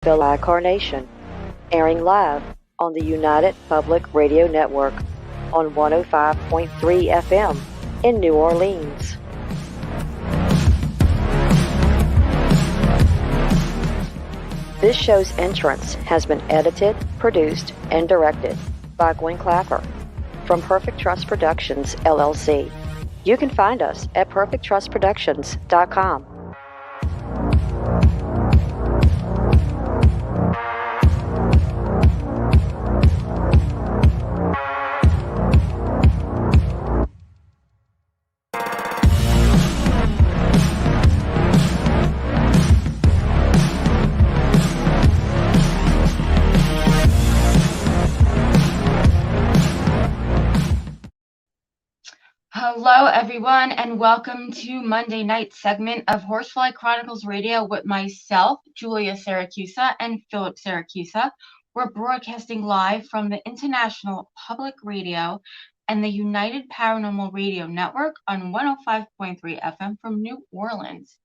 Horsefly Carnation, airing live on the United Public Radio Network on 105.3 FM in New Orleans. This show's entrance has been edited, produced, and directed by Gwen from Perfect Trust Productions, LLC. You can find us at perfecttrustproductions.com. Hello, everyone, and welcome to Monday night segment of Horsefly Chronicles Radio with myself, Julia Siracusa, and Philip Siracusa. We're broadcasting live from the International Public Radio and the United Paranormal Radio Network on 105.3 FM from New Orleans.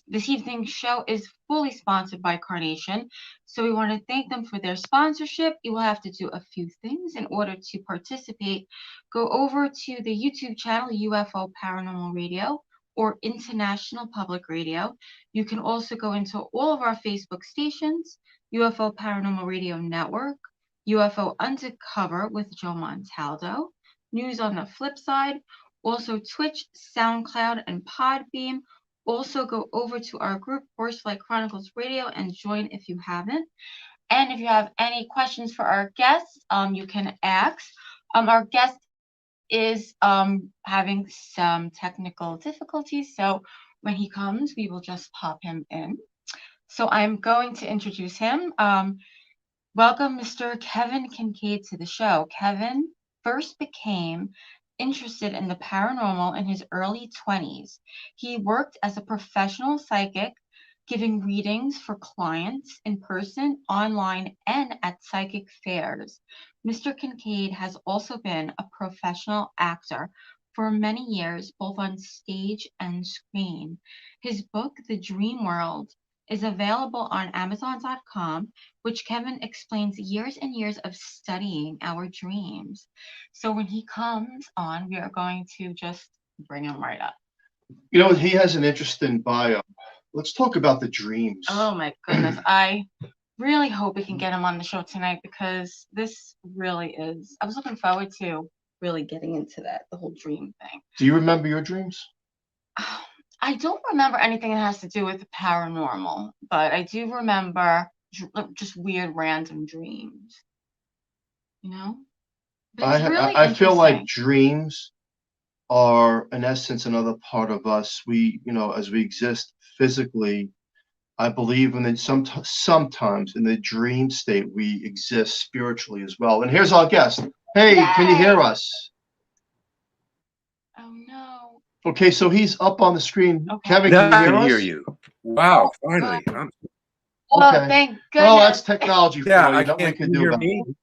This evening's show is fully sponsored by Carnation, so we want to thank them for their sponsorship. You will have to do a few things in order to participate. Go over to the YouTube channel UFO Paranormal Radio or International Public Radio. You can also go into all of our Facebook stations, UFO Paranormal Radio Network, UFO Undercover with Joe Montaldo, News on the Flip Side, also Twitch, SoundCloud, and Podbeam. Also go over to our group, Horsefly Chronicles Radio, and join if you haven't. And if you have any questions for our guests, you can ask. Our guest is having some technical difficulties, so when he comes, we will just pop him in. So I'm going to introduce him. Welcome, Mr. Kevin Kinkade, to the show. Kevin first became interested in the paranormal in his early 20s. He worked as a professional psychic, giving readings for clients in person, online, and at psychic fairs. Mr. Kinkade has also been a professional actor for many years, both on stage and screen. His book, The Dream World, is available on Amazon.com, which Kevin explains years and years of studying our dreams. So when he comes on, we are going to just bring him right up. You know, he has an interesting bio. Let's talk about the dreams. Oh my goodness. I really hope we can get him on the show tonight, because this really is, I was looking forward to really getting into that, the whole dream thing. Do you remember your dreams? I don't remember anything that has to do with the paranormal, but I do remember just weird random dreams, you know? I feel like dreams are, in essence, another part of us. We, you know, as we exist physically, I believe in that sometimes in the dream state, we exist spiritually as well. And here's our guest. Hey, Yay! Can you hear us? Oh, no. Okay, so he's up on the screen. Okay. Kevin, now can you hear I us? can hear you. Wow, finally. Oh, okay. Thank goodness. Oh, that's technology for yeah, you. I Nothing we can't can do hear about me. it.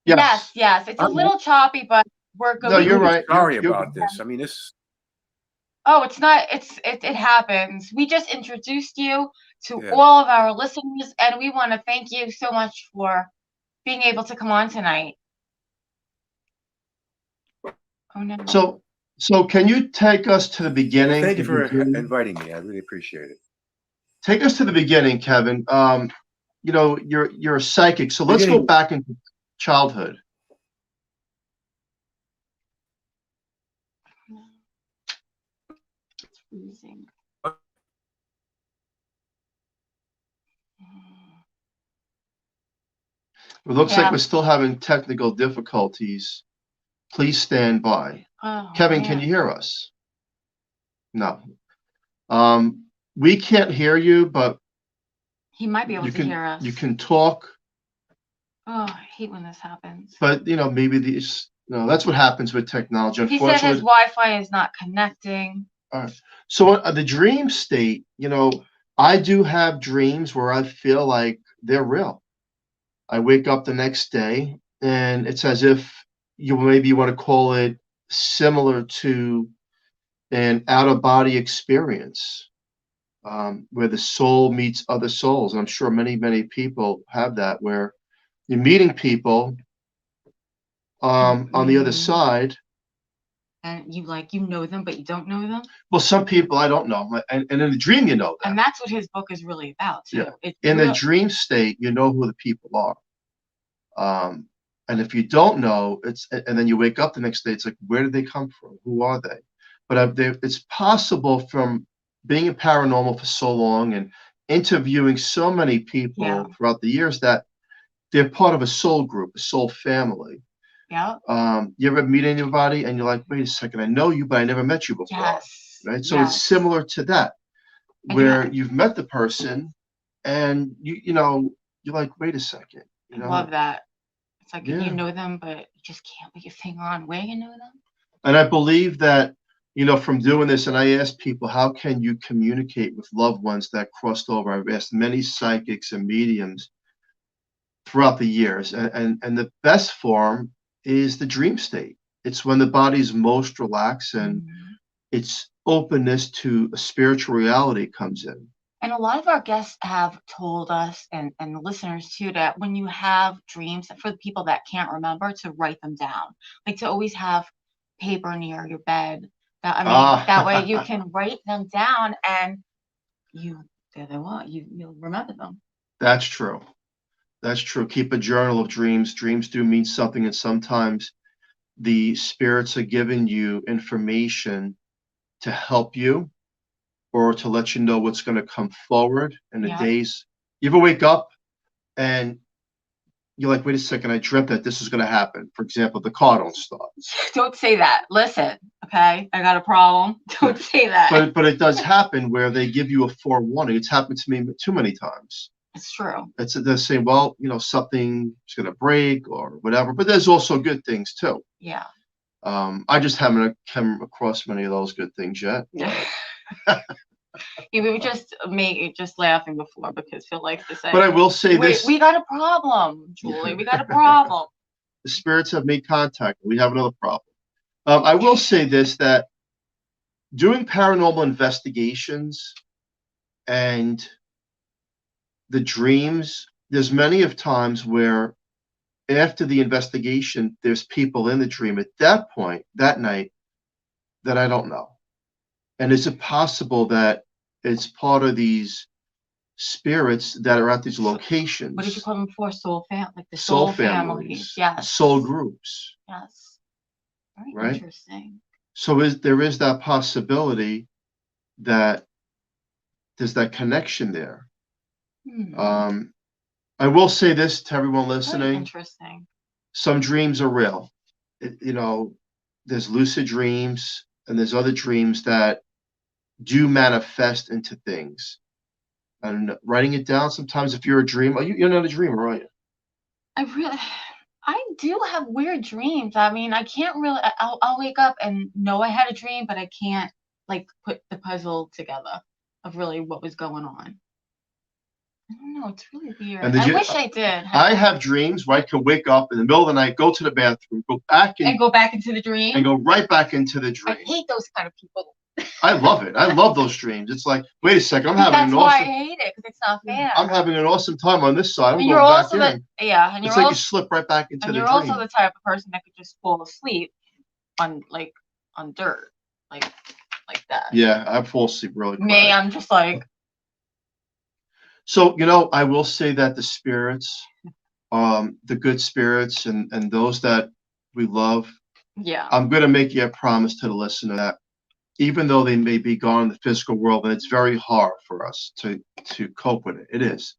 Yes. Yes. It's a little choppy, but we're good. No, you're right. Sorry about this. I mean, this. Oh, it's not. It happens. We just introduced you to Yeah. all of our listeners, and we want to thank you so much for being able to come on tonight. Oh no. So can you take us to the beginning? Thank you for inviting me. I really appreciate it. Take us to the beginning, Kevin. You know, you're a psychic, so let's go back into childhood. It's freezing. It looks like we're still having technical difficulties. Please stand by. Oh, Kevin, man. can you hear us? No. We can't hear you, but He might be able to hear us. You can talk. Oh, I hate when this happens. But, you know, maybe these, you know, that's what happens with technology. He said his Wi-Fi is not connecting. All right. So the dream state, you know, I do have dreams where I feel like they're real. I wake up the next day and it's as if maybe you want to call it similar to an out-of-body experience. where the soul meets other souls. And I'm sure many people have that, where you're meeting people on the other side. And you know them, but you don't know them. Well, some people I don't know, and in the dream you know them. And that's what his book is really about too. Yeah. In the dream state, you know who the people are. And if you don't know, and then you wake up the next day, it's like, where did they come from? Who are they? But it's possible, from being a paranormal for so long and interviewing so many people throughout the years, that they're part of a soul group, a soul family. Yeah. You ever meet anybody and you're like, wait a second, I know you, but I never met you before. Yes. Right. So it's similar to that, where you've met the person and you're like, wait a second. I love that. It's like you know them, but you just can't put your finger on where you know them. And I believe that, from doing this, and I ask people, how can you communicate with loved ones that crossed over? I've asked many psychics and mediums throughout the years, and the best form is the dream state. It's when the body's most relaxed and its openness to a spiritual reality comes in. And a lot of our guests have told us, and the listeners too, that when you have dreams, for the people that can't remember, to write them down, like to always have paper near your bed. That way you can write them down, and there they are. You'll remember them. That's true. That's true. Keep a journal of dreams. Dreams do mean something, and sometimes the spirits are giving you information to help you, or to let you know what's going to come forward in the days. You ever wake up and you're like, wait a second, I dreamt that this is going to happen. For example, the car don't start. Don't say that. Listen, okay? I got a problem. Don't say that. But it does happen, where they give you a forewarning. It's happened to me too many times. It's true. They're saying, well, something is going to break or whatever. But there's also good things too. Yeah. I just haven't come across many of those good things yet. We were just laughing before because Phil likes to say. But I will say this: we got a problem, Julie. We got a problem. The spirits have made contact. We have another problem. I will say this: that doing paranormal investigations and the dreams, there's many of times where after the investigation, there's people in the dream at that point, that night, that I don't know. And is it possible that it's part of these spirits that are at these locations? What did you call them before? Soul like the soul families. Yes. Soul groups. Yes. Very right? Interesting. So there is that possibility that there's that connection there. I will say this to everyone listening. Very interesting. Some dreams are real. There's lucid dreams, and there's other dreams that do manifest into things. And writing it down sometimes, if you're a dreamer, you're not a dreamer, are you? I do have weird dreams. I mean, I can't really. I'll wake up and know I had a dream, but I can't put the puzzle together of really what was going on. I don't know. It's really weird. I wish I did. I have dreams where I can wake up in the middle of the night, go to the bathroom, go back into the dream, and go right back into the dream. I hate those kind of people. I love it. I love those dreams. It's like, wait a second, That's why I hate it, because it's not fair. I'm having an awesome time on this side. And you're also and it's like you slip right back into the dream. And you're also the type of person that could just fall asleep on dirt, like that. Yeah, I fall asleep really quick. Me, I'm just like. So, I will say that the spirits, the good spirits and those that we love, I'm going to make you a promise to the listener that even though they may be gone in the physical world, and it's very hard for us to cope with it. It is.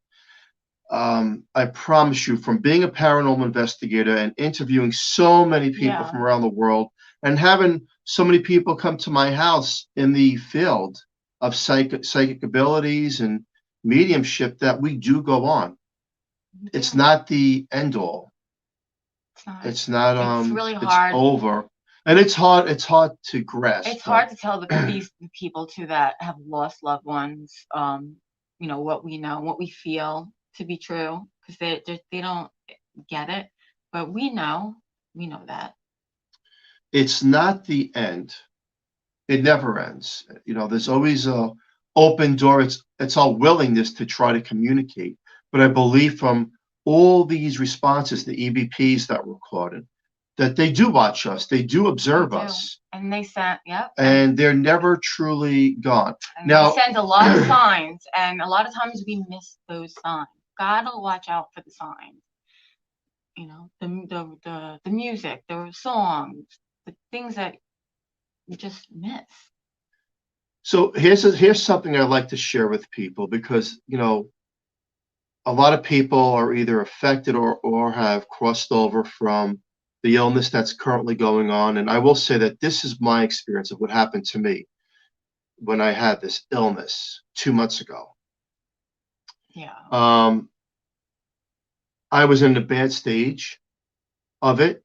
I promise you, from being a paranormal investigator and interviewing so many people from around the world, and having so many people come to my house in the field of psychic abilities and mediumship, that we do go on. It's not the end all. It's not. It's really hard. It's over. And it's hard to grasp. It's hard to tell these people too that have lost loved ones, what we know, what we feel to be true, because they don't get it, but we know that. It's not the end. It never ends. There's always a open door. It's all willingness to try to communicate. But I believe from all these responses, the EVPs that were recorded, that they do watch us, they do observe us, and they sent, yep, and they're never truly gone. And now, they send a lot of signs, and a lot of times we miss those signs. Gotta watch out for the signs. You know, the music, the songs, the things that you just miss. So here's something I'd like to share with people, because a lot of people are either affected or have crossed over from the illness that's currently going on. And I will say that this is my experience of what happened to me when I had this illness 2 months ago. Yeah. I was in a bad stage of it,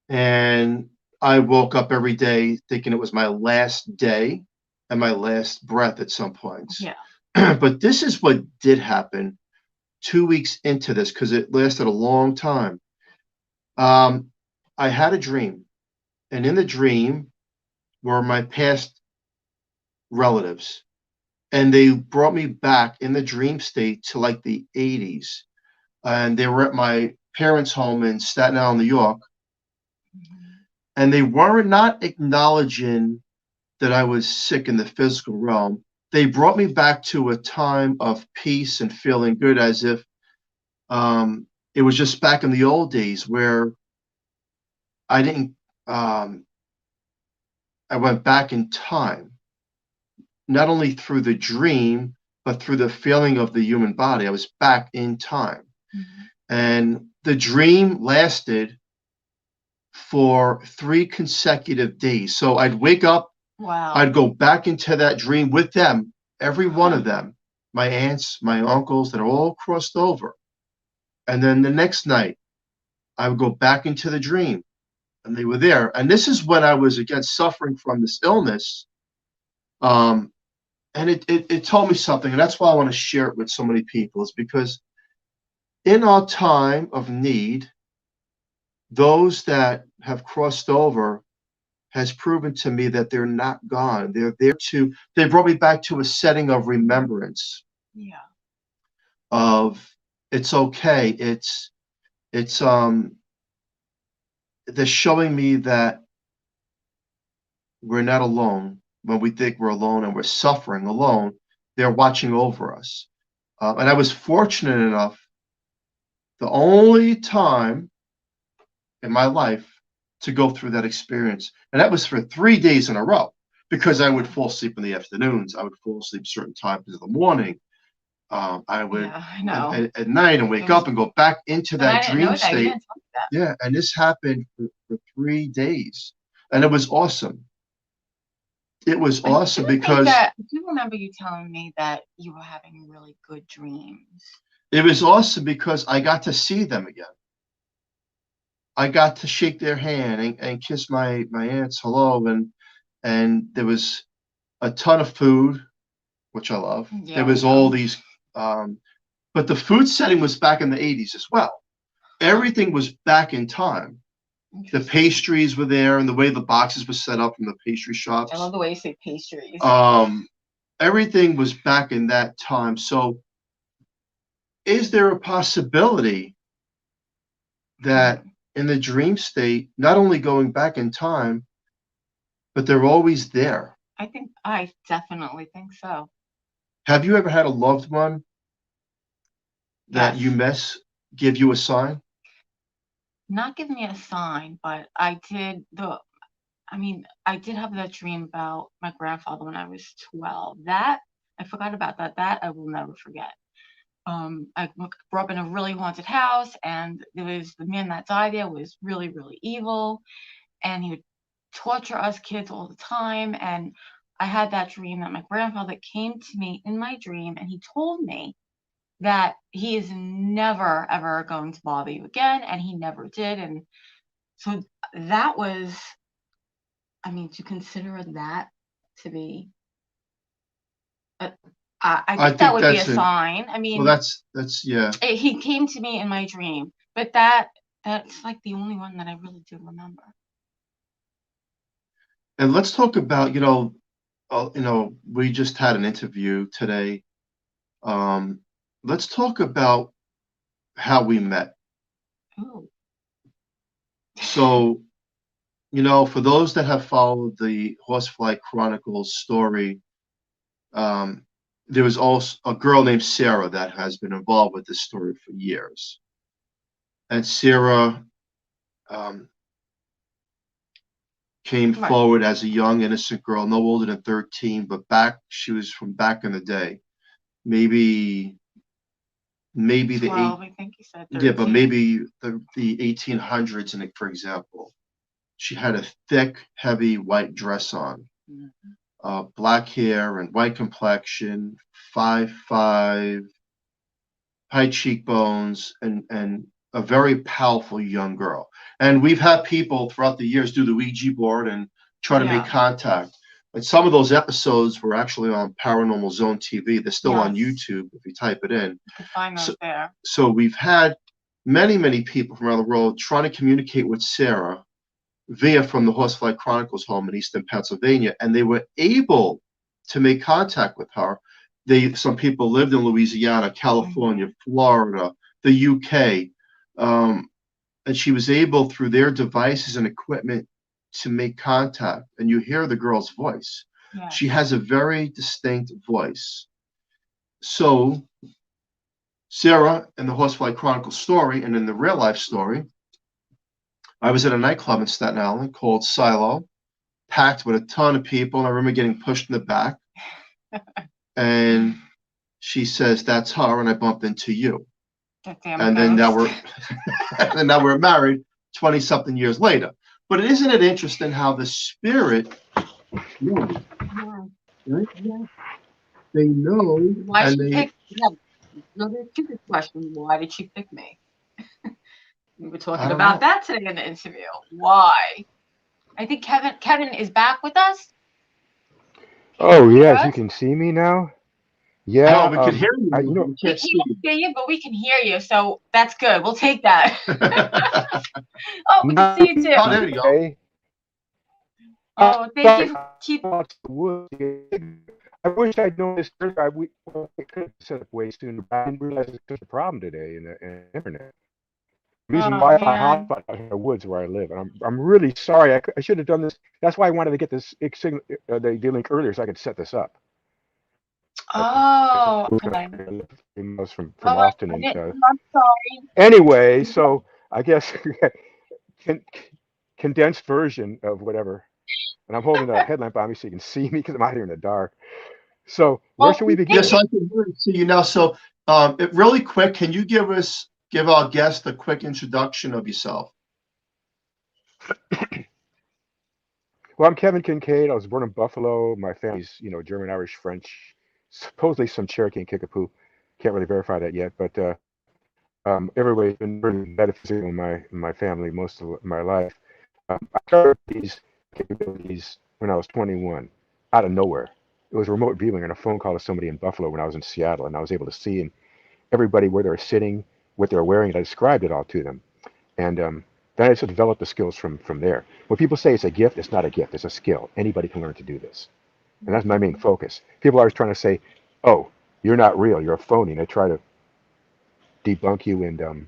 and I woke up every day thinking it was my last day and my last breath at some points. Yeah. But this is what did happen 2 weeks into this, because it lasted a long time. I had a dream, and in the dream were my past relatives, and they brought me back in the dream state to like the 80s, and they were at my parents' home in Staten Island, New York, and they were not acknowledging that I was sick in the physical realm. They brought me back to a time of peace and feeling good, as if it was just back in the old days where I didn't. I went back in time, not only through the dream, but through the feeling of the human body. I was back in time. And the dream lasted for 3 consecutive days. So I'd wake up, Wow. I'd go back into that dream with them, every one of them, my aunts, my uncles, that are all crossed over. And then the next night, I would go back into the dream, and they were there. And this is when I was, again, suffering from this illness. And it told me something, and that's why I want to share it with so many people, is because in our time of need, those that have crossed over has proven to me that they're not gone. They're there they brought me back to a setting of remembrance. Yeah. Of it's okay. They're showing me that we're not alone when we think we're alone and we're suffering alone. They're watching over us. And I was fortunate enough, the only time in my life to go through that experience. And that was for 3 days in a row, because I would fall asleep in the afternoons. I would fall asleep certain times in the morning. I would at night and wake up and go back into that dream state. Yeah, and this happened for 3 days, and it was awesome. It was awesome because I do remember you telling me that you were having really good dreams. It was awesome because I got to see them again. I got to shake their hand and kiss my aunts hello, and there was a ton of food, which I love. Yeah, there was all these, but the food setting was back in the 80s as well. Everything was back in time. The pastries were there, and the way the boxes were set up from the pastry shops. I love the way you say pastries. Everything was back in that time. So, is there a possibility that in the dream state, not only going back in time, but they're always there? I definitely think so. Have you ever had a loved one that you miss give you a sign? Not give me a sign, but I did have that dream about my grandfather when I was 12. That I forgot about that. That I will never forget. I grew up in a really haunted house, and there was the man that died there was really, really evil, and he would torture us kids all the time. And I had that dream that my grandfather came to me in my dream, and he told me that he is never, ever going to bother you again, and he never did. And so that was, to consider that to be, I think that would be a sign. Well, that's yeah. He came to me in my dream, but that's like the only one that I really do remember. And let's talk about, we just had an interview today. Let's talk about how we met. Oh. So, for those that have followed the Horsefly Chronicles story, there was also a girl named Sarah that has been involved with this story for years. And Sarah came forward as a young, innocent girl, no older than 13, but she was from back in the day. Maybe 12, I think you said 13. but maybe the 1800s, for example. She had a thick, heavy white dress on, black hair and white complexion, 5'5", high cheekbones, and a very powerful young girl. And we've had people throughout the years do the Ouija board and try to make contact. And some of those episodes were actually on Paranormal Zone TV. They're still on YouTube if you type it in. You can find those there. So we've had many, many people from around the world trying to communicate with Sarah from the Horsefly Chronicles home in Eastern Pennsylvania, and they were able to make contact with her. Some people lived in Louisiana, California, Florida, the UK, and she was able, through their devices and equipment, to make contact. And you hear the girl's voice. Yeah. She has a very distinct voice. So Sarah, in the Horsefly Chronicle story and in the real life story, I was at a nightclub in Staten Island called Silo, packed with a ton of people. And I remember getting pushed in the back. And she says, "That's her," and I bumped into you. And then now we're married 20-something years later. But isn't it interesting how the spirit knows? Right? They know. Why she picked? Another stupid question. Why did she pick me? We were talking about that today in the interview. Why? I think Kevin is back with us. Oh, yes, you can see me now? Yeah. We can hear you. We can't see you, but we can hear you, so that's good. We'll take that. We can see you too. Oh, there you go. Oh, thank you. I wish I'd known this earlier. We could have set up way sooner, but I didn't realize it's such a problem today in the internet. I'm using Wi-Fi hotspot out in the woods where I live, and I'm really sorry. I should have done this. That's why I wanted to get this the link earlier so I could set this up. Oh, okay. From Austin, and I'm sorry. Anyway, so I guess condensed version of whatever. And I'm holding a headlamp on me so you can see me because I'm out here in the dark. So where should we begin? Yes, I can see you now. So, really quick, can you give our guest a quick introduction of yourself? Well, I'm Kevin Kinkade. I was born in Buffalo. My family's, German, Irish, French, supposedly some Cherokee and Kickapoo. Can't really verify that yet, but everybody's been pretty metaphysical in my family most of my life. I started these capabilities when I was 21, out of nowhere. It was remote viewing on a phone call to somebody in Buffalo when I was in Seattle, and I was able to see everybody where they were sitting, what they were wearing, and I described it all to them. And then I just developed the skills from there. When people say it's a gift, it's not a gift, it's a skill. Anybody can learn to do this. And that's my main focus. People are always trying to say, "Oh, you're not real, you're a phony," and they try to debunk you and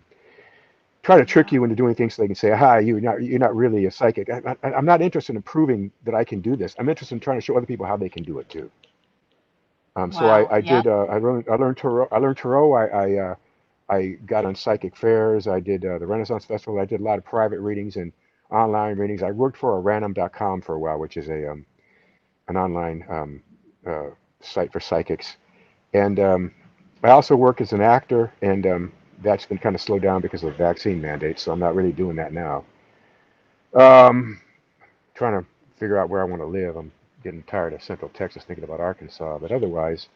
try to trick you into doing things so they can say, "Aha, you're not really a psychic." I'm not interested in proving that I can do this. I'm interested in trying to show other people how they can do it too. So I learned tarot. I got on psychic fairs. I did the Renaissance Festival. I did a lot of private readings and online readings. I worked for a random.com for a while, which is an online site for psychics. And I also work as an actor, and that's been kind of slowed down because of vaccine mandates, so I'm not really doing that now. Trying to figure out where I want to live. I'm getting tired of Central Texas, thinking about Arkansas, but otherwise,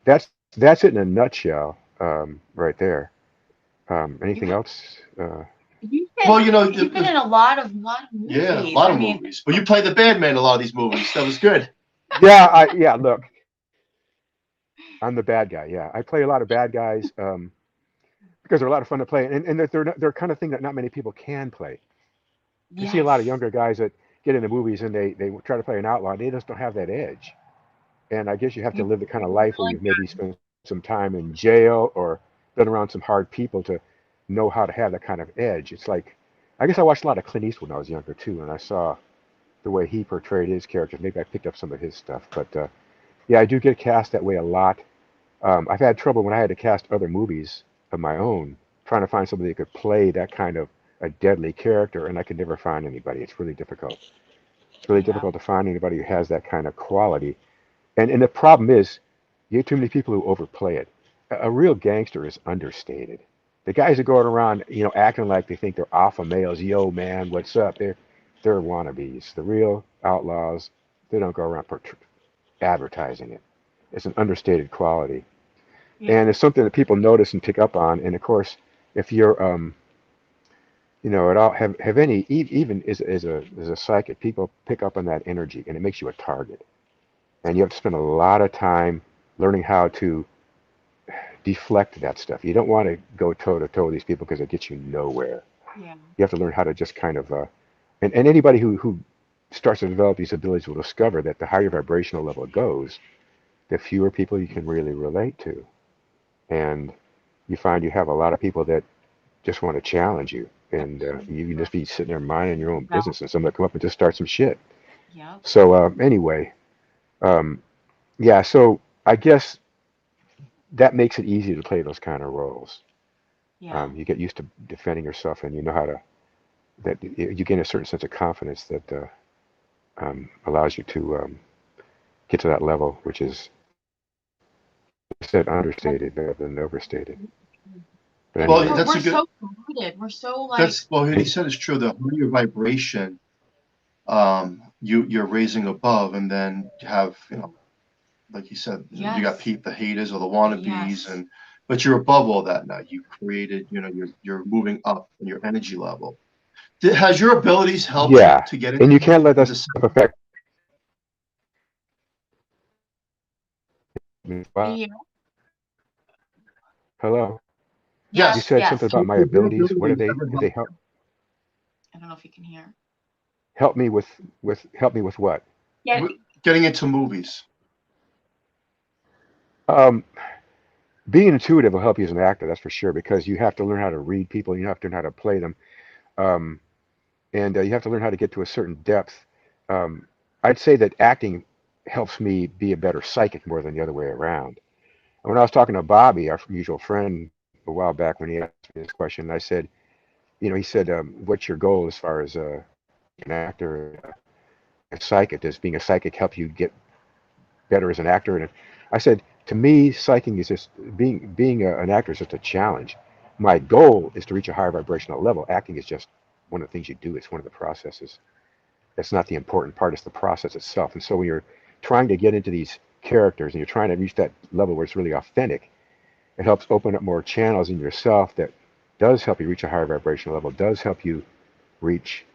that's it in a nutshell, right there. Anything else? You've been in a lot of movies. Yeah, a lot of movies. Well, you play the bad man in a lot of these movies. That was good. Yeah, look, I'm the bad guy. Yeah, I play a lot of bad guys because they're a lot of fun to play, and they're kind of thing that not many people can play. You see a lot of younger guys that get into movies and they try to play an outlaw. They just don't have that edge. And I guess you have to live the kind of life where you've maybe spent some time in jail or been around some hard people to know how to have that kind of edge. It's like, I guess I watched a lot of Clint Eastwood when I was younger too, and I saw the way he portrayed his characters. Maybe I picked up some of his stuff, but yeah, I do get cast that way a lot. I've had trouble when I had to cast other movies of my own, trying to find somebody that could play that kind of a deadly character, and I could never find anybody. It's really difficult. It's really difficult to find anybody who has that kind of quality. And the problem is, you get too many people who overplay it. A real gangster is understated. The guys that go around, acting like they think they're alpha males. Yo, man, what's up? They're wannabes. The real outlaws, they don't go around advertising it. It's an understated quality, and it's something that people notice and pick up on. And of course, if you're, at all have any even as a psychic, people pick up on that energy, and it makes you a target. And you have to spend a lot of time learning how to deflect that stuff. You don't want to go toe to toe with these people because it gets you nowhere. Yeah. You have to learn how to just kind of, and anybody who starts to develop these abilities will discover that the higher vibrational level it goes, the fewer people you can really relate to. And you find you have a lot of people that just want to challenge you. And you can just be sitting there minding your own business, and somebody come up and just start some shit. Yeah. So anyway, yeah, so I guess that makes it easy to play those kind of roles. Yeah. You get used to defending yourself, and you know how to. That you gain a certain sense of confidence that allows you to get to that level, which is said understated rather than overstated. But Well, anyway, that's we're a good. so committed. We're so That's well, what he said is true. The higher vibration, you're raising above, and then you have, like you said, you got the haters or the wannabes, but you're above all that now. You created, you're moving up in your energy level. Has your abilities helped you to get into? And you can't let that stuff affect. Yeah. Hello. Yes. You said something about my abilities. What are they? Have they help? I don't know if you can hear. Help me with what? Yeah. Getting into movies. Being intuitive will help you as an actor, that's for sure, because you have to learn how to read people, and you have to learn how to play them, and you have to learn how to get to a certain depth. I'd say that acting helps me be a better psychic more than the other way around. And when I was talking to Bobby, our mutual friend, a while back when he asked me this question, I said, he said, "What's your goal as far as an actor, a psychic? Does being a psychic help you get better as an actor?" And I said, to me, psyching is just being an actor is just a challenge. My goal is to reach a higher vibrational level. Acting is just one of the things you do. It's one of the processes. That's not the important part. It's the process itself. And so when you're trying to get into these characters and you're trying to reach that level where it's really authentic, it helps open up more channels in yourself that does help you reach a higher vibrational level, does help you reach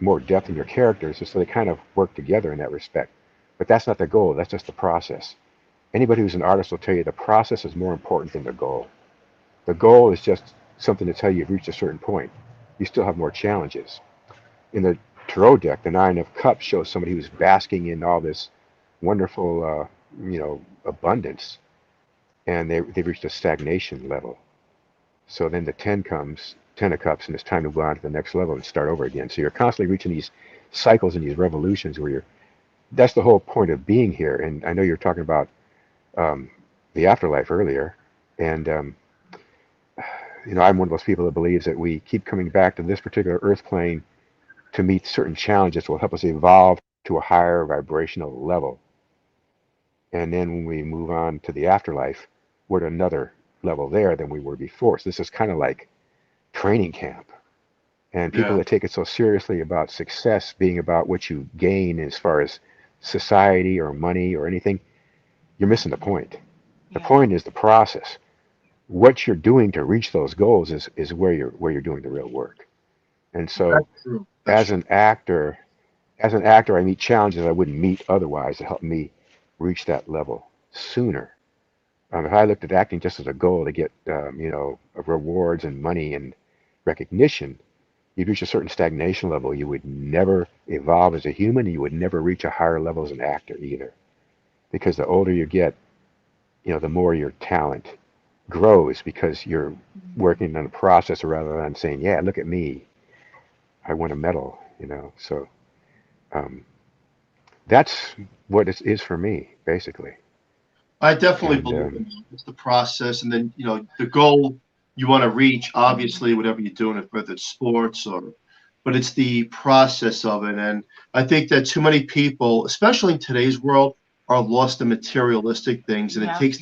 more depth in your characters. And so they kind of work together in that respect. But that's not the goal. That's just the process. Anybody who's an artist will tell you the process is more important than the goal. The goal is just something to tell you you've reached a certain point. You still have more challenges. In the tarot deck, the Nine of Cups shows somebody who's basking in all this wonderful, abundance, and they've reached a stagnation level. So then the Ten of Cups, and it's time to go on to the next level and start over again. So you're constantly reaching these cycles and these revolutions where that's the whole point of being here. And I know you're talking about the afterlife earlier, and I'm one of those people that believes that we keep coming back to this particular earth plane to meet certain challenges that will help us evolve to a higher vibrational level. And then when we move on to the afterlife, we're at another level there than we were before. So this is kind of like training camp. And people that take it so seriously about success being about what you gain as far as society or money or anything, you're missing the point. The point is the process. What you're doing to reach those goals is where you're doing the real work. And so as an actor, I meet challenges I wouldn't meet otherwise to help me reach that level sooner. If I looked at acting just as a goal to get, rewards and money and recognition, You'd reach a certain stagnation level. You would never evolve as a human. You would never reach a higher level as an actor either. Because the older you get, the more your talent grows because you're working on a process rather than saying, yeah, look at me. I won a medal, So um, that's what it is for me, basically. I definitely And believe in that. It's the process, and then the goal you want to reach. Obviously, whatever you're doing, whether it's sports but it's the process of it. And I think that too many people, especially in today's world, are lost in materialistic things, and it takes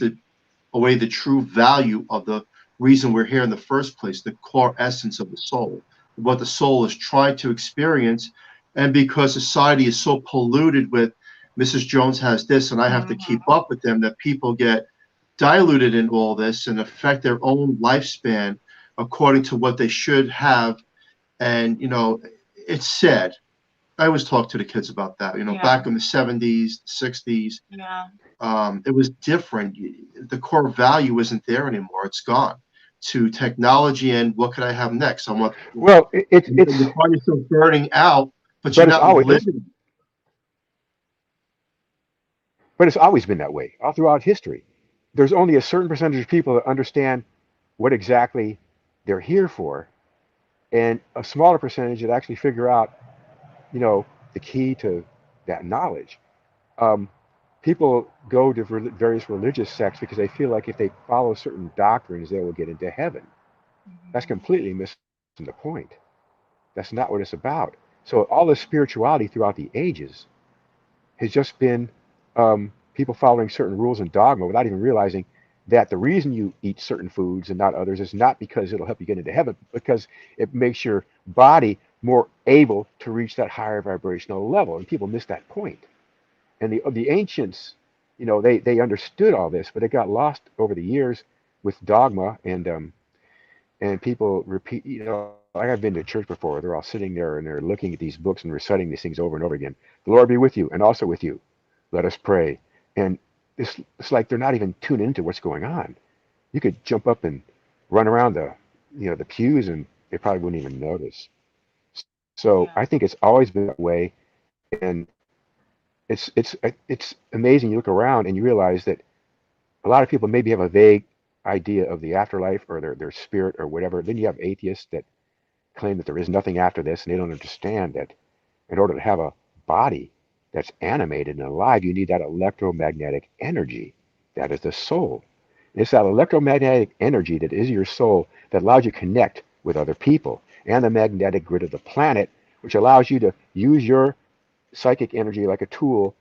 away the true value of the reason we're here in the first place, the core essence of the soul, what the soul is trying to experience. And because society is so polluted with Mrs. Jones has this, and I have to keep up with them, that people get diluted in all this and affect their own lifespan according to what they should have. And, it's sad. I always talk to the kids about that. Back in the 70s, 60s, it was different. The core value isn't there anymore. It's gone to technology and what could I have next? I want. Well, it's you find yourself burning out, but you're not living. But it's always been that way, all throughout history. There's only a certain percentage of people that understand what exactly they're here for, and a smaller percentage that actually figure out, the key to that knowledge. Um, People go to various religious sects because they feel like if they follow certain doctrines, they will get into heaven. That's completely missing the point. That's not what it's about. So all this spirituality throughout the ages has just been people following certain rules and dogma without even realizing that the reason you eat certain foods and not others is not because it'll help you get into heaven, because it makes your body more able to reach that higher vibrational level. And people miss that point. And the ancients, they understood all this, but it got lost over the years with dogma and people repeat. Like I've been to church before. They're all sitting there and they're looking at these books and reciting these things over and over again. The Lord be with you, and also with you. Let us pray. And it's like they're not even tuning into what's going on. You could jump up and run around the pews, and they probably wouldn't even notice. So I think it's always been that way, and it's amazing. You look around and you realize that a lot of people maybe have a vague idea of the afterlife or their spirit or whatever. Then you have atheists that claim that there is nothing after this, and they don't understand that in order to have a body that's animated and alive, you need that electromagnetic energy. That is the soul. It's that electromagnetic energy that is your soul that allows you to connect with other people and the magnetic grid of the planet, which allows you to use your psychic energy like a tool,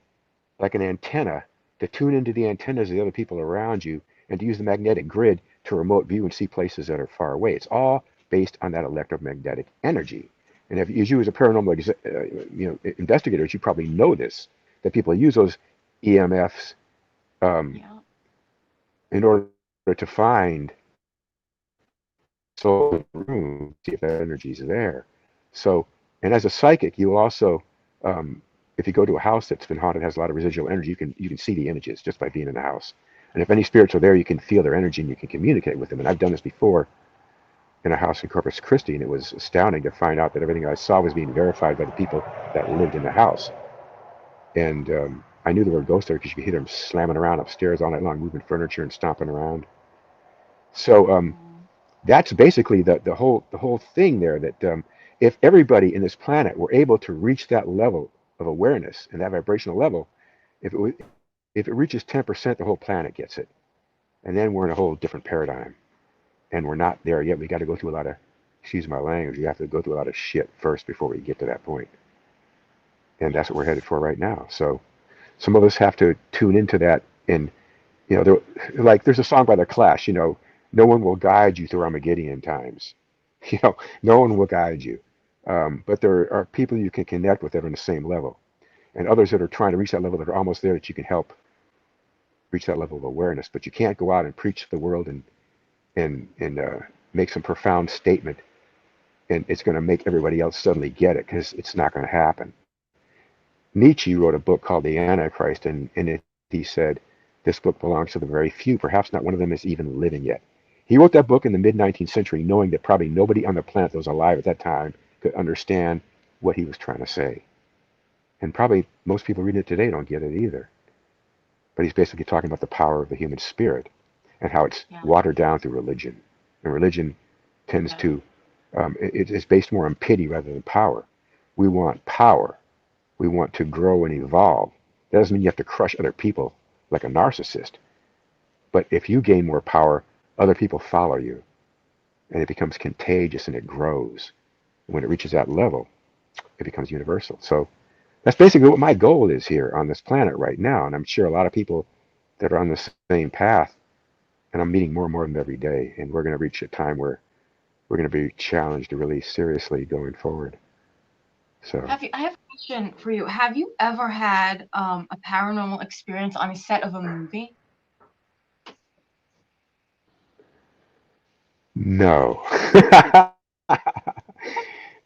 like an antenna, to tune into the antennas of the other people around you and to use the magnetic grid to remote view and see places that are far away. It's all based on that electromagnetic energy. And if you as a paranormal investigators, you probably know this, that people use those EMFs in order to find soul in the room, see if that energy is there. So, and as a psychic, you will also, if you go to a house that's been haunted, has a lot of residual energy, you can see the images just by being in the house. And if any spirits are there, you can feel their energy and you can communicate with them. And I've done this before in a house in Corpus Christi, and it was astounding to find out that everything I saw was being verified by the people that lived in the house. And I knew there were ghosts there because you could hear them slamming around upstairs all night long, moving furniture and stomping around. So that's basically the whole thing there. That if everybody in this planet were able to reach that level of awareness and that vibrational level, if it reaches 10%, the whole planet gets it, and then we're in a whole different paradigm. And we're not there yet. We got to go through a lot of, excuse my language, you have to go through a lot of shit first before we get to that point. And that's what we're headed for right now. So some of us have to tune into that. And, there's a song by The Clash, no one will guide you through Armageddon times. No one will guide you. But there are people you can connect with that are on the same level. And others that are trying to reach that level that are almost there that you can help reach that level of awareness. But you can't go out and preach to the world and make some profound statement, and it's going to make everybody else suddenly get it, because it's not going to happen. Nietzsche wrote a book called The Antichrist, and in it he said, this book belongs to the very few, perhaps not one of them is even living yet. He wrote that book in the mid-19th century knowing that probably nobody on the planet that was alive at that time could understand what he was trying to say. And probably most people reading it today don't get it either. But he's basically talking about the power of the human spirit and how it's watered down through religion. And religion tends to, it's based more on pity rather than power. We want power. We want to grow and evolve. That doesn't mean you have to crush other people like a narcissist. But if you gain more power, other people follow you. And it becomes contagious and it grows. And when it reaches that level, it becomes universal. So that's basically what my goal is here on this planet right now. And I'm sure a lot of people that are on the same path, and I'm meeting more and more of them every day. And we're going to reach a time where we're going to be challenged really seriously going forward. So I have a question for you. Have you ever had a paranormal experience on a set of a movie? no.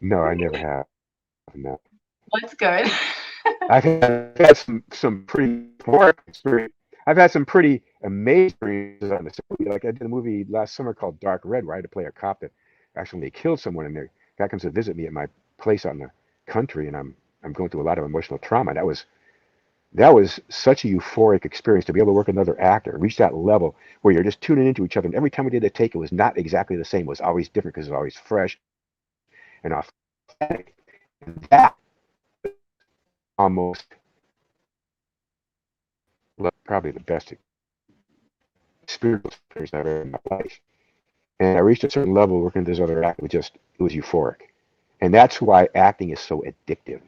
No, I never have. No. That's good. I've had some pretty poor experience. I've had some pretty amazing experiences on this movie. Like I did a movie last summer called Dark Red, where I had to play a cop that actually killed someone, and the guy comes to visit me at my place out in the country, and I'm going through a lot of emotional trauma. That was such a euphoric experience to be able to work with another actor, reach that level where you're just tuning into each other. And every time we did a take, it was not exactly the same. It was always different because it was always fresh and authentic. And that almost probably the best spiritual experience I've ever had in my life. And I reached a certain level working with this other actor. It was euphoric. And that's why acting is so addictive,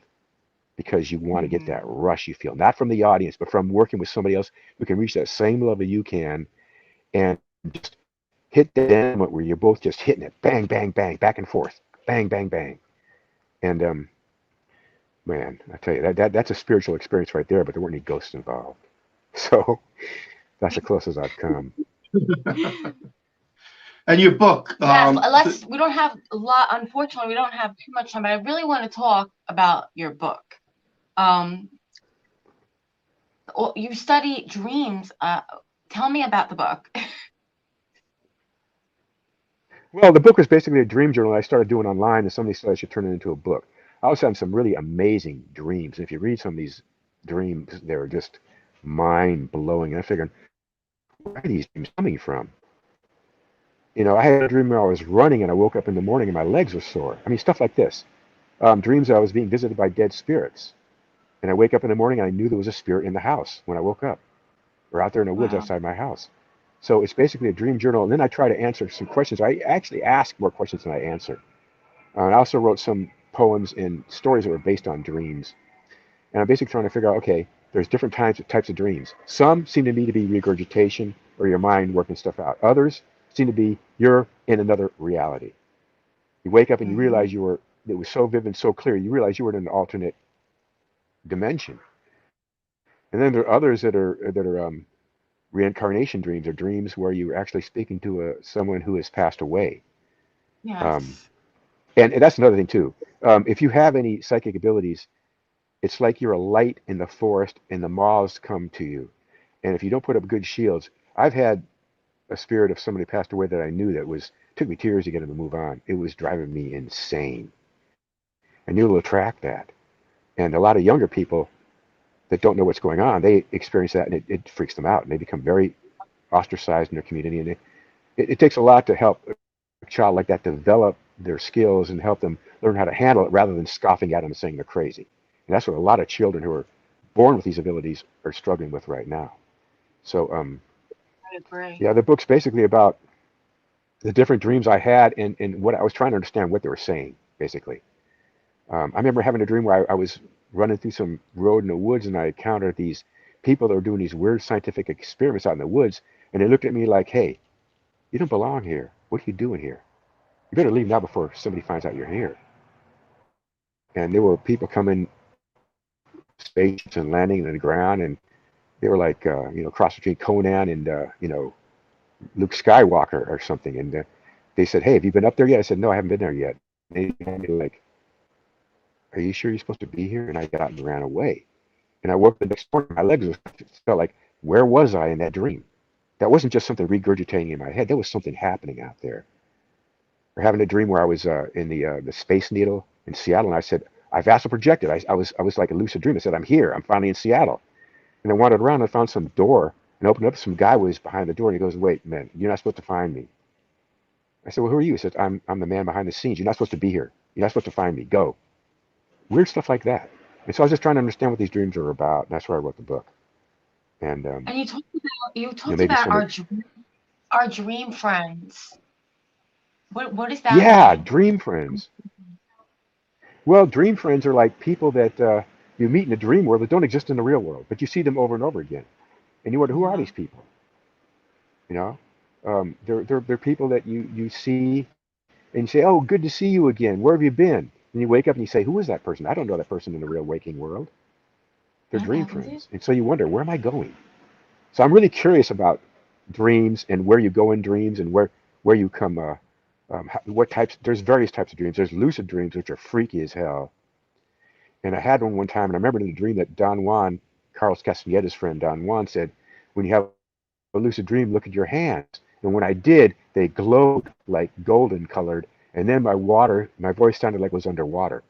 because you want to get that rush you feel, not from the audience, but from working with somebody else who can reach that same level you can and just hit that moment where you're both just hitting it, bang, bang, bang, back and forth, bang, bang, bang. And man, I tell you, that's a spiritual experience right there, but there weren't any ghosts involved. So that's the closest I've come. And your book. Yes, we don't have a lot. Unfortunately, we don't have too much time, but I really want to talk about your book. You study dreams. Tell me about the book. Well, the book was basically a dream journal I started doing online, and somebody said I should turn it into a book. I also had some really amazing dreams. And if you read some of these dreams, they're just mind-blowing. And I figured, where are these dreams coming from? You know, I had a dream where I was running, and I woke up in the morning, and my legs were sore. I mean, stuff like this. Dreams that I was being visited by dead spirits. And I wake up in the morning, and I knew there was a spirit in the house when I woke up, or out there in the woods outside my house. So it's basically a dream journal. And then I try to answer some questions. I actually ask more questions than I answer. And I also wrote some poems and stories that were based on dreams. And I'm basically trying to figure out, okay, there's different types of dreams. Some seem to me to be regurgitation or your mind working stuff out. Others seem to be you're in another reality. You wake up and you realize it was so vivid and so clear, you realize you were in an alternate dimension. And then there are others that are reincarnation dreams, or dreams where you're actually speaking to someone who has passed away. Yes. And that's another thing too. If you have any psychic abilities, it's like you're a light in the forest and the moths come to you. And if you don't put up good shields, I've had a spirit of somebody passed away that I knew took me tears to get him to move on. It was driving me insane. I knew it'll attract that. And a lot of younger people that don't know what's going on, they experience that, and it freaks them out, and they become very ostracized in their community. And it takes a lot to help a child like that develop their skills and help them learn how to handle it rather than scoffing at them and saying they're crazy. And that's what a lot of children who are born with these abilities are struggling with right now. So, yeah, the book's basically about the different dreams I had and what I was trying to understand what they were saying, basically. I remember having a dream where I was running through some road in the woods, and I encountered these people that were doing these weird scientific experiments out in the woods, and they looked at me like, hey, you don't belong here. What are you doing here? You better leave now before somebody finds out you're here. And there were people coming, spaceships, and landing on the ground, and they were like, cross between Conan and, Luke Skywalker or something. And they said, hey, have you been up there yet? I said, no, I haven't been there yet. And they were like, are you sure you're supposed to be here? And I got out and ran away. And I woke the next morning, my legs felt like, where was I in that dream? That wasn't just something regurgitating in my head. There was something happening out there. Or having a dream where I was in the Space Needle in Seattle. And I said, I've astral projected. I was like a lucid dream. I said, I'm here. I'm finally in Seattle. And I wandered around and I found some door and opened up. Some guy was behind the door and he goes, wait, man, you're not supposed to find me. I said, well, who are you? He said, I'm the man behind the scenes. You're not supposed to be here. You're not supposed to find me. Go. Weird stuff like that. And so I was just trying to understand what these dreams are about. And that's why I wrote the book. And you talked maybe about our dream friends. What does that mean? Dream friends. Well, dream friends are like people that you meet in the dream world that don't exist in the real world, but you see them over and over again. And you wonder, who are these people? You know, they're people that you see and you say, oh, good to see you again. Where have you been? And you wake up and you say, who is that person? I don't know that person in the real waking world. They're dream friends. And so you wonder, where am I going? So I'm really curious about dreams and where you go in dreams and where you come, what types, there's various types of dreams. There's lucid dreams, which are freaky as hell. And I had one time, and I remember in a dream that Don Juan, Carlos Castaneda's friend Don Juan, said, when you have a lucid dream, look at your hands. And when I did, they glowed like golden colored. And then my voice sounded like it was underwater.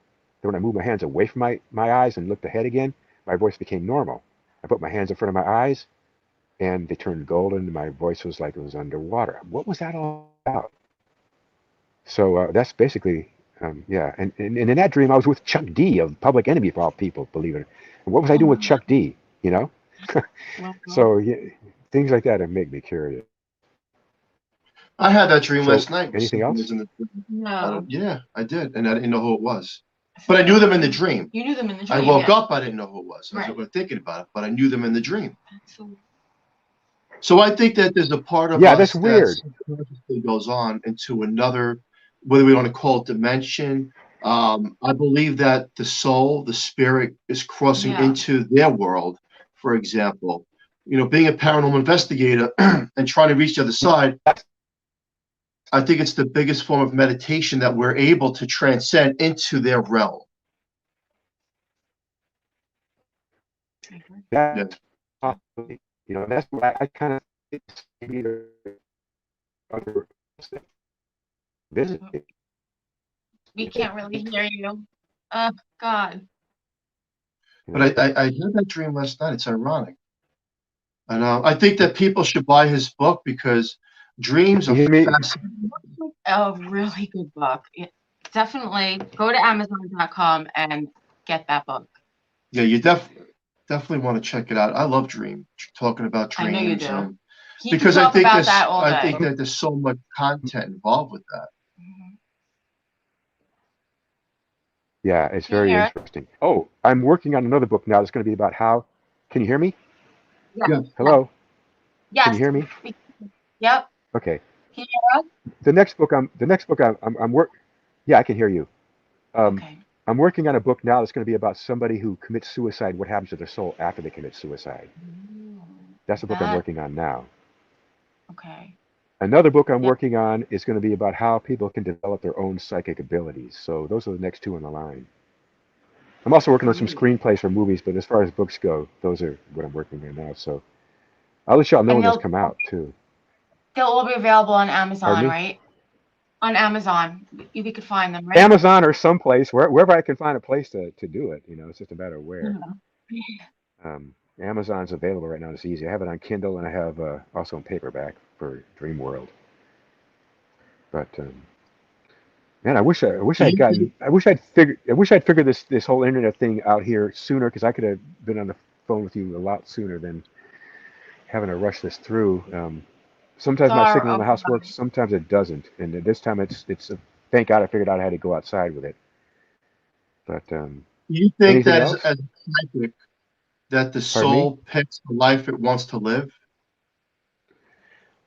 Then when I moved my hands away from my eyes and looked ahead again, my voice became normal. I put my hands in front of my eyes, and they turned golden, and my voice was like it was underwater. What was that all about? So that's basically, yeah. And in that dream, I was with Chuck D of Public Enemy, for all people, believe it. And what was I doing with Chuck D, you know? So yeah, things like that make me curious. I had that dream last night. Anything else? No. Yeah, I did. And I didn't know who it was. But I knew them in the dream. You knew them in the dream. I woke up, I didn't know who it was. I Right. was thinking about it, but I knew them in the dream. So So I think that there's a part of us that's weird. that subconsciously goes on into another, whether we want to call it dimension. I believe that the soul, the spirit, is crossing into their world. For example, you know, being a paranormal investigator and trying to reach the other side, I think it's the biggest form of meditation that we're able to transcend into their realm. That's possibly, you know, that's what I kind of maybe other visit. we can't really hear you. Oh God. But I had that dream last night. It's ironic. And I think that people should buy his book because dreams are fascinating. A really good book. Definitely go to Amazon.com and get that book. Yeah, you definitely want to check it out. I love talking about dreams. I know you do. Because I think that there's so much content involved with that. Yeah, it's very interesting. Oh, I'm working on another book now that's going to be about how. Can you hear me? Yeah. Hello? Yes. Can you hear me? Yep. Okay. Can you hear us? The next book I'm Yeah, I can hear you. Okay. I'm working on a book now that's going to be about somebody who commits suicide, what happens to their soul after they commit suicide. That's the book I'm working on now. Okay. Another book I'm working on is going to be about how people can develop their own psychic abilities. So those are the next two on the line. I'm also working on some screenplays for movies, but as far as books go, those are what I'm working on now. So I'll let y'all know when those come out too. They'll all be available on Amazon, right? On Amazon, we could find them, right? Amazon or someplace, wherever I can find a place to do it. You know, it's just a matter of where. Amazon's available right now. It's easy. I have it on Kindle and I have also in paperback for Dream World. But man, I wish I'd figured this whole internet thing out here sooner, because I could have been on the phone with you a lot sooner than having to rush this through. Sometimes my signal in the house works, sometimes it doesn't, and this time it's thank God I figured out how to go outside with it. But you think that as a psychic, that the soul picks the life it wants to live?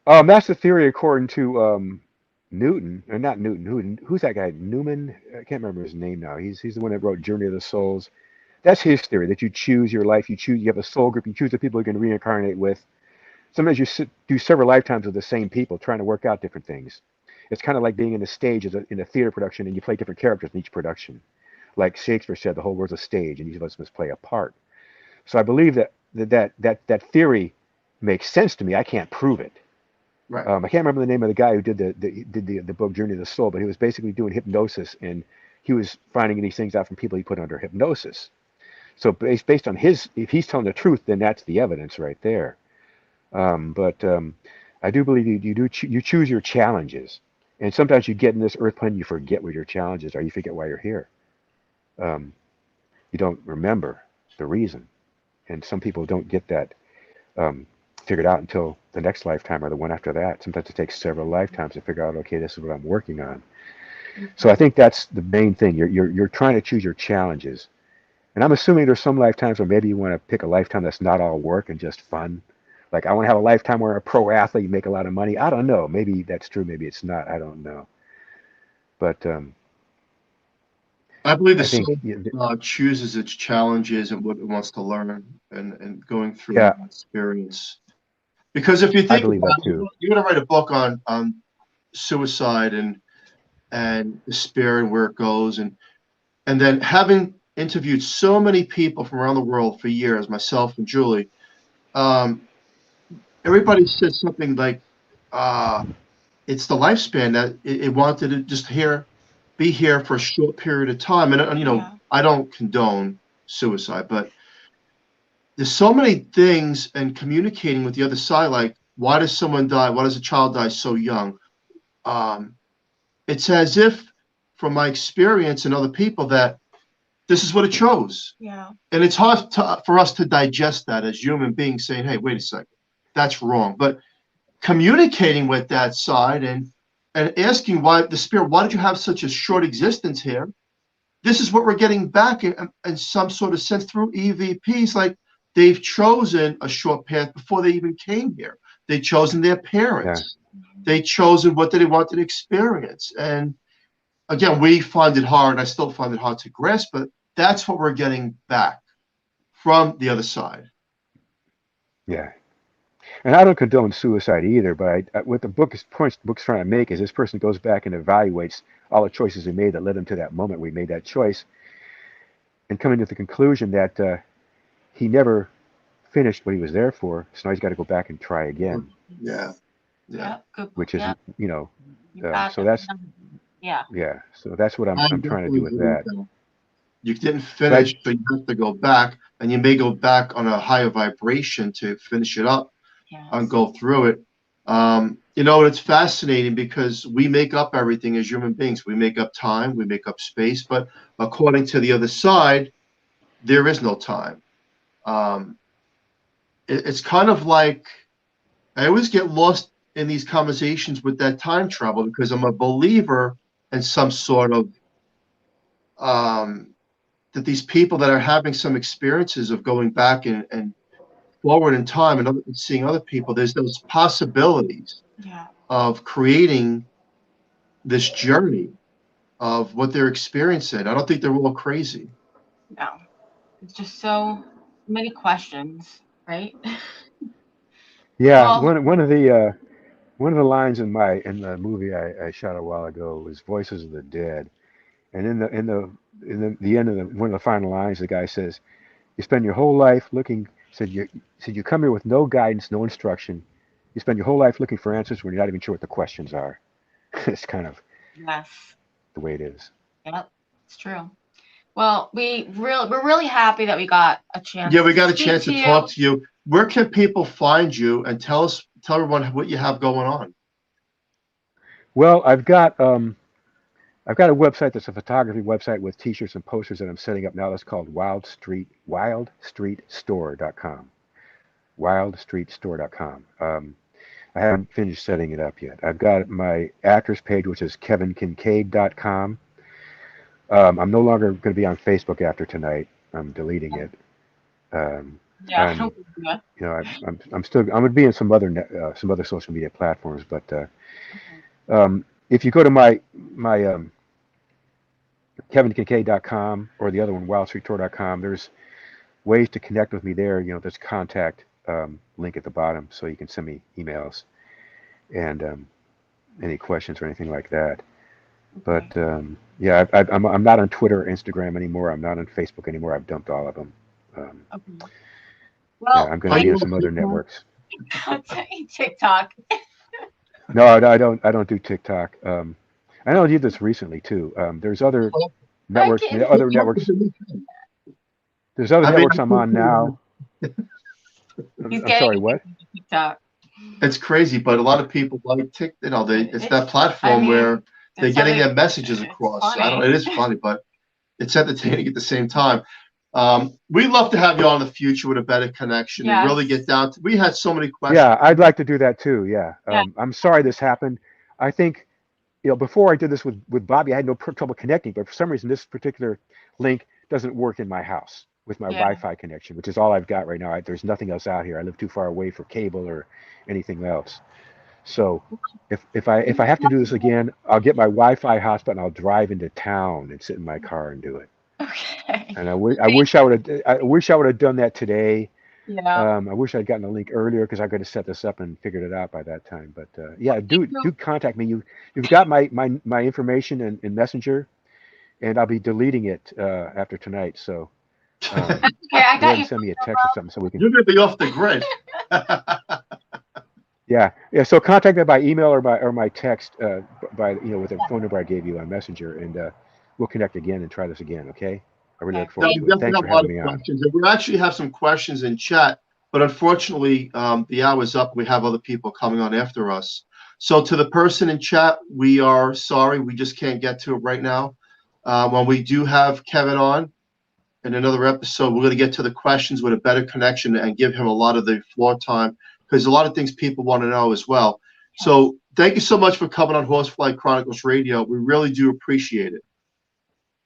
That's the theory according to Newton, or not Newton. Who's that guy? Newman? I can't remember his name now. He's the one that wrote Journey of the Souls. That's his theory, that you choose your life. You have a soul group. You choose the people you're going to reincarnate with. Sometimes you do several lifetimes with the same people, trying to work out different things. It's kind of like being in a stage in a theater production, and you play different characters in each production. Like Shakespeare said, the whole world's a stage, and each of us must play a part. So I believe that theory makes sense to me. I can't prove it. Right. I can't remember the name of the guy who did the book Journey of the Soul, but he was basically doing hypnosis and he was finding these things out from people he put under hypnosis. So based on if he's telling the truth, then that's the evidence right there. But I do believe you choose your challenges, and sometimes you get in this earth plane, you forget what your challenges are, you forget why you're here. You don't remember the reason, and some people don't get that figured out until the next lifetime or the one after that. Sometimes it takes several lifetimes to figure out, okay, this is what I'm working on. So I think that's the main thing. You're trying to choose your challenges. And I'm assuming there's some lifetimes where maybe you want to pick a lifetime that's not all work and just fun. Like, I want to have a lifetime where I'm a pro athlete, you make a lot of money. I don't know. Maybe that's true. Maybe it's not. I don't know. But I believe the soul chooses its challenges and what it wants to learn and going through that experience. Because if you think about it, you're going to write a book on suicide and despair and where it goes. And then having interviewed so many people from around the world for years, myself and Julie, everybody said something like, it's the lifespan that it wanted to just be here for a short period of time. And you know, I don't condone suicide, but there's so many things, and communicating with the other side, like, why does someone die? Why does a child die so young? It's as if, from my experience and other people, that this is what it chose. Yeah. And it's hard for us to digest that as human beings, saying, hey, wait a second, that's wrong. But communicating with that side and asking why the spirit, why did you have such a short existence here? This is what we're getting back in some sort of sense through EVPs. Like, they've chosen a short path before they even came here. They've chosen their parents. Yeah. They chosen what they wanted to experience. And again, we find it hard. I still find it hard to grasp, but that's what we're getting back from the other side. Yeah. And I don't condone suicide either, but what the book's trying to make is this person goes back and evaluates all the choices he made that led him to that moment where he made that choice, and coming to the conclusion that he never finished what he was there for, so now he's got to go back and try again. Yeah. Which is, you know, so that's, yeah. So that's what I'm trying to do with that. You didn't finish, so you have to go back, and you may go back on a higher vibration to finish it up and go through it. You know, it's fascinating because we make up everything as human beings. We make up time, we make up space, but according to the other side, there is no time. It's kind of like, I always get lost in these conversations with that time travel because I'm a believer in some sort of that these people that are having some experiences of going back and forward in time and seeing other people, there's those possibilities of creating this journey of what they're experiencing. I don't think they're all crazy. No, it's just so many questions, right? Yeah, well, one of the lines in the movie I shot a while ago was "Voices of the Dead," and in the end of one of the final lines, the guy says, "You spend your whole life looking." You come here with no guidance, no instruction. You spend your whole life looking for answers when you're not even sure what the questions are. It's kind of the way it is. Yep, it's true. Well, we're really happy that we got a chance. Yeah, we got a chance to talk to you. Where can people find you, and tell everyone what you have going on? Well, I've got a website that's a photography website with T-shirts and posters that I'm setting up now. That's called wildstreetstore.com. Wildstreetstore.com. I haven't finished setting it up yet. I've got my actors page, which is kevinkinkade.com. I'm no longer going to be on Facebook after tonight. I'm deleting it. I'm going to be in some other social media platforms, but if you go to my kevinkinkade.com or the other one, wildstreetstore.com, there's ways to connect with me there. You know, there's contact link at the bottom, so you can send me emails and any questions or anything like that. But I'm not on Twitter or Instagram anymore. I'm not on Facebook anymore. I've dumped all of them. Well, I'm going to be in some other networks. TikTok. No, I don't do TikTok. I know I did this recently too. There's other networks, other networks. There's other networks I'm on now. I'm sorry, what? TikTok. It's crazy, but a lot of people like TikTok. You know, it's that platform where they're getting their messages across. It is funny, but it's entertaining at the same time. We'd love to have you on in the future with a better connection and really get down to. We had so many questions. Yeah, I'd like to do that too. Yeah. I'm sorry this happened. I think, before I did this with Bobby, I had no trouble connecting, but for some reason, this particular link doesn't work in my house with my Wi-Fi connection, which is all I've got right now. There's nothing else out here. I live too far away for cable or anything else. So if I have to do this again, I'll get my Wi-Fi hotspot and I'll drive into town and sit in my car and do it. Okay. And I wish I would have done that today. Yeah. I wish I'd gotten a link earlier because I could have set this up and figured it out by that time. But do contact me. You've got my information in Messenger, and I'll be deleting it after tonight. So okay, I got you. Send me a text or something so we can. You're gonna be off the grid. Yeah. So contact me by email or my text by with the phone number I gave you on Messenger, and we'll connect again and try this again. Okay. I really look forward to it. Thanks for having me on. We actually have some questions in chat, but unfortunately, the hour's up. We have other people coming on after us. So to the person in chat, we are sorry. We just can't get to it right now. When we do have Kevin on in another episode, we're going to get to the questions with a better connection and give him a lot of the floor time because a lot of things people want to know as well. So thank you so much for coming on Horsefly Chronicles Radio. We really do appreciate it.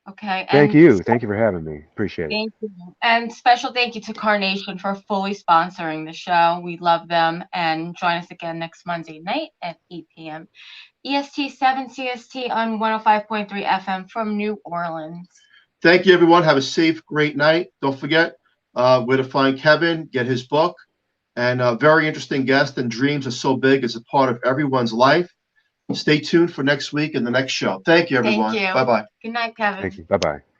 Okay. Thank you. Thank you for having me. Appreciate it. Thank you. And special thank you to Carnation for fully sponsoring the show. We love them. And join us again next Monday night at 8 p.m. EST 7 CST on 105.3 FM from New Orleans. Thank you, everyone. Have a safe, great night. Don't forget where to find Kevin, get his book, and a very interesting guest. And Dreams Are So Big is a part of everyone's life. Stay tuned for next week and the next show. Thank you, everyone. Thank you. Bye-bye. Good night, Kevin. Thank you. Bye-bye.